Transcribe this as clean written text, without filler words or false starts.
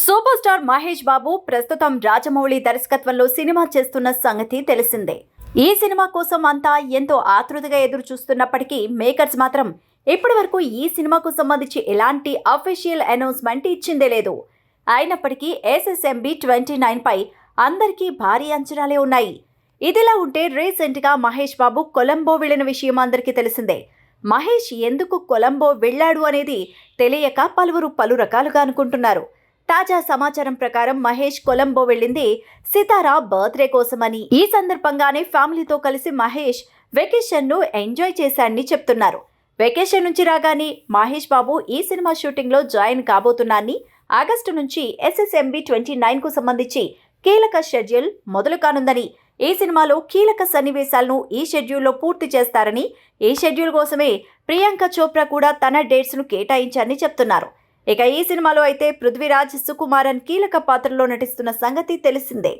Super star Mahesh Babu ప్రస్తుతం రాజమౌళి దర్శకత్వంలో cinema చేస్తున్న సంగతి తెలిసిందే. ఈ సినిమా కోసం అంతా ఎంతో ఆతృతగా ఎదురు చూస్తున్నప్పటికీ మేకర్స్ మాత్రం ఇప్పటివరకు ఈ సినిమాకు సంబంధించి ఎలాంటి అఫీషియల్ అనౌన్స్మెంట్ ఇచ్చిందే లేదు. అయినప్పటికీ SSMB 29 పై అందరికీ భారీ అంచనాలే ఉన్నాయి. ఇదిలా ఉంటే రీసెంట్గా మహేష్ బాబు కొలంబో వెళ్లిన విషయం అందరికీ తెలిసిందే. మహేష్ ఎందుకు కొలంబో వెళ్లాడు అనేది తెలియక పలువురు పలు రకాలుగా అనుకుంటున్నారు. తాజా సమాచారం ప్రకారం మహేష్ కొలంబో వెళ్ళింది సితారా బర్త్డే కోసమని, ఈ సందర్భంగానే ఫ్యామిలీతో కలిసి మహేష్ వెకేషన్ను ఎంజాయ్ చేశాడని చెప్తున్నారు. వెకేషన్ నుంచి రాగానే మహేష్ బాబు ఈ సినిమా షూటింగ్లో జాయిన్ కాబోతున్నారని, ఆగస్టు నుంచి SSMB 29కు సంబంధించి కీలక షెడ్యూల్ మొదలు కానుందని, ఈ సినిమాలో కీలక సన్నివేశాలను ఈ షెడ్యూల్లో పూర్తి చేస్తారని, ఈ షెడ్యూల్ కోసమే ప్రియాంక చోప్రా కూడా తన డేట్స్ను కేటాయించారని చెప్తున్నారు. ఇక ఈ సినిమాలో అయితే పృథ్వీరాజ్, సుకుమారన్ కీలక పాత్రలో నటిస్తున్న సంగతి తెలిసిందే.